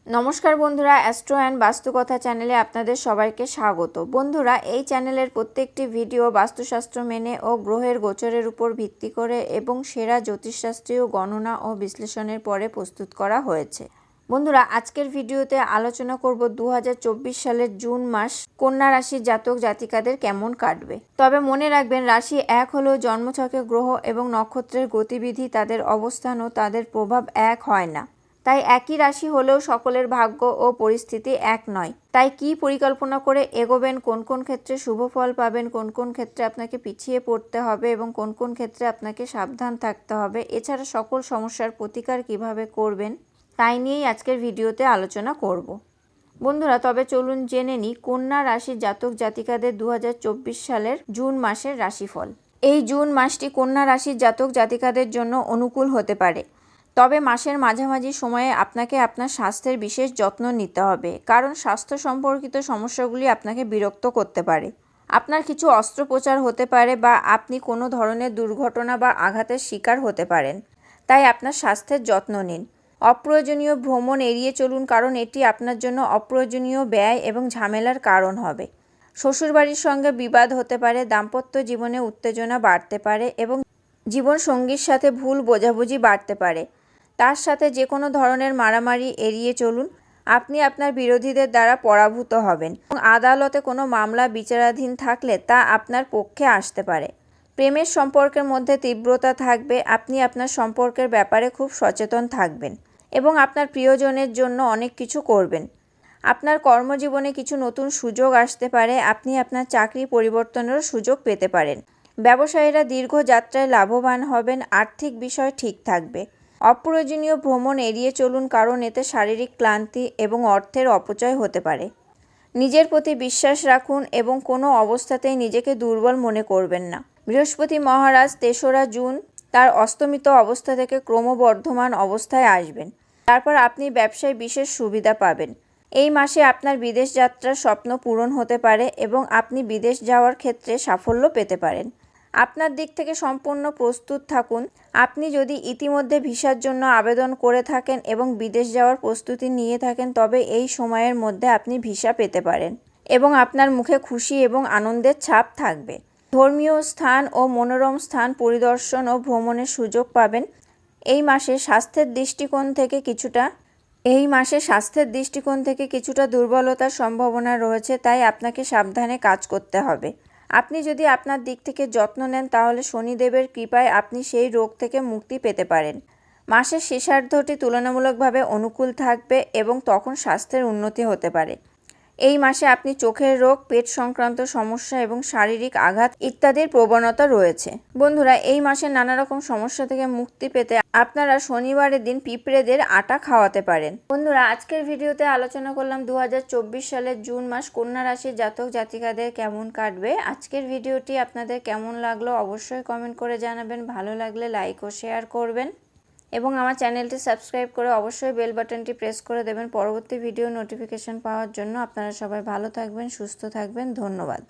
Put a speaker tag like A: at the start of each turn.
A: নমস্কার বন্ধুরা, astro and বাস্তুকথা চ্যানেলে আপনাদের সবাইকে স্বাগত। বন্ধুরা, এই চ্যানেলের প্রত্যেকটি ভিডিও বাস্তুশাস্ত্র মেনে ও গ্রহের গোচরের উপর ভিত্তি করে এবং সেরা জ্যোতিষশাস্ত্রীয় গণনা ও বিশ্লেষণের পরে প্রস্তুত করা হয়েছে। বন্ধুরা, আজকের ভিডিওতে আলোচনা করব 2024 সালের জুন মাস কন্যা রাশির জাতক জাতিকাদের কেমন কাটবে। তবে মনে রাখবেন, রাশি এক হলেও জন্মছকে গ্রহ এবং নক্ষত্রের গতিবিধি, তাদের অবস্থান ও তাদের প্রভাব এক হয় না। তাই একই রাশি হলেও সকলের ভাগ্য ও পরিস্থিতি এক নয়। তাই কি পরিকল্পনা করে এগোবেন, কোন কোন ক্ষেত্রে শুভ ফল পাবেন, কোন কোন ক্ষেত্রে আপনাকে পিছিয়ে পড়তে হবে এবং কোন কোন ক্ষেত্রে আপনাকে সাবধান থাকতে হবে, এছাড়া সকল সমস্যার প্রতিকার কিভাবে করবেন, তাই নিয়েই আজকের ভিডিওতে আলোচনা করব। বন্ধুরা, তবে চলুন জেনে নিই কন্যা রাশির জাতক জাতিকাদের 2024 সালের জুন মাসের রাশিফল। এই জুন মাসটি কন্যা রাশির জাতক জাতিকাদের জন্য অনুকূল হতে পারে। তবে মাসের মাঝামাঝি সময়ে আপনাকে আপনার স্বাস্থ্যের বিশেষ যত্ন নিতে হবে, কারণ স্বাস্থ্য সম্পর্কিত সমস্যাগুলি আপনাকে বিরক্ত করতে পারে। আপনার কিছু অস্ত্রোপচার হতে পারে বা আপনি কোনো ধরনের দুর্ঘটনা বা আঘাতের শিকার হতে পারেন। তাই আপনার স্বাস্থ্যের যত্ন নিন। অপ্রয়োজনীয় ভ্রমণ এড়িয়ে চলুন, কারণ এটি আপনার জন্য অপ্রয়োজনীয় ব্যয় এবং ঝামেলার কারণ হবে। শ্বশুরবাড়ির সঙ্গে বিবাদ হতে পারে, দাম্পত্য জীবনে উত্তেজনা বাড়তে পারে এবং জীবনসঙ্গীর সাথে ভুল বোঝাবুঝি বাড়তে পারে। তার সাথে যে কোনো ধরনের মারামারি এড়িয়ে চলুন। আপনি আপনার বিরোধীদের দ্বারা পরাভূত হবেন এবং আদালতে কোনো মামলা বিচারাধীন থাকলে তা আপনার পক্ষে আসতে পারে। প্রেমের সম্পর্কের মধ্যে তীব্রতা থাকবে। আপনি আপনার সম্পর্কের ব্যাপারে খুব সচেতন থাকবেন এবং আপনার প্রিয়জনের জন্য অনেক কিছু করবেন। আপনার কর্মজীবনে কিছু নতুন সুযোগ আসতে পারে। আপনি আপনার চাকরি পরিবর্তনেরও সুযোগ পেতে পারেন। ব্যবসায়ীরা দীর্ঘ যাত্রায় লাভবান হবেন। আর্থিক বিষয় ঠিক থাকবে। অপ্রয়োজনীয় ভ্রমণ এড়িয়ে চলুন, কারণ এতে শারীরিক ক্লান্তি এবং অর্থের অপচয় হতে পারে। নিজের প্রতি বিশ্বাস রাখুন এবং কোনো অবস্থাতেই নিজেকে দুর্বল মনে করবেন না। বৃহস্পতি মহারাজ 3রা জুন তার অস্তমিত অবস্থা থেকে ক্রমবর্ধমান অবস্থায় আসবেন। তারপর আপনি ব্যবসায় বিশেষ সুবিধা পাবেন। এই মাসে আপনার বিদেশ যাত্রার স্বপ্ন পূরণ হতে পারে এবং আপনি বিদেশ যাওয়ার ক্ষেত্রে সাফল্য পেতে পারেন। আপনার দিক থেকে সম্পূর্ণ প্রস্তুত থাকুন। আপনি যদি ইতিমধ্যে ভিসার জন্য আবেদন করে থাকেন এবং বিদেশ যাওয়ার প্রস্তুতি নিয়ে থাকেন, তবে এই সময়ের মধ্যে আপনি ভিসা পেতে পারেন এবং আপনার মুখে খুশি এবং আনন্দের ছাপ থাকবে। ধর্মীয় স্থান ও মনোরম স্থান পরিদর্শন ও ভ্রমণের সুযোগ পাবেন। এই মাসে স্বাস্থ্যের দৃষ্টিকোণ থেকে কিছুটা দুর্বলতার সম্ভাবনা রয়েছে, তাই আপনাকে সাবধানে কাজ করতে হবে। আপনি যদি আপনার দিক থেকে যত্ন নেন, তাহলে শনিদেবের কৃপায় আপনি সেই রোগ থেকে মুক্তি পেতে পারেন। মাসের শেষার্ধটি তুলনামূলকভাবে অনুকূল থাকবে এবং তখন স্বাস্থ্যের উন্নতি হতে পারে। এই মাসে আপনি চোখের রোগ, পেট সংক্রান্ত সমস্যা এবং শারীরিক আঘাত ইত্যাদির প্রবণতা রয়েছে। বন্ধুরা, এই মাসে নানা রকম সমস্যা থেকে মুক্তি পেতে আপনারা শনিবারের দিন পিঁপড়েদের আটা খাওয়াতে পারেন। বন্ধুরা, আজকের ভিডিওতে আলোচনা করলাম 2024 সালের জুন মাস কন্যা রাশির জাতক জাতিকাদের কেমন কাটবে। আজকের ভিডিওটি আপনাদের কেমন লাগলো অবশ্যই কমেন্ট করে জানাবেন। ভালো লাগলে লাইক ও শেয়ার করবেন এবং আমার চ্যানেলটি সাবস্ক্রাইব করে অবশ্যই বেল বাটনটি প্রেস করে দেবেন পরবর্তী ভিডিও নোটিফিকেশন পাওয়ার জন্য। আপনারা সবাই ভালো থাকবেন, সুস্থ থাকবেন। ধন্যবাদ।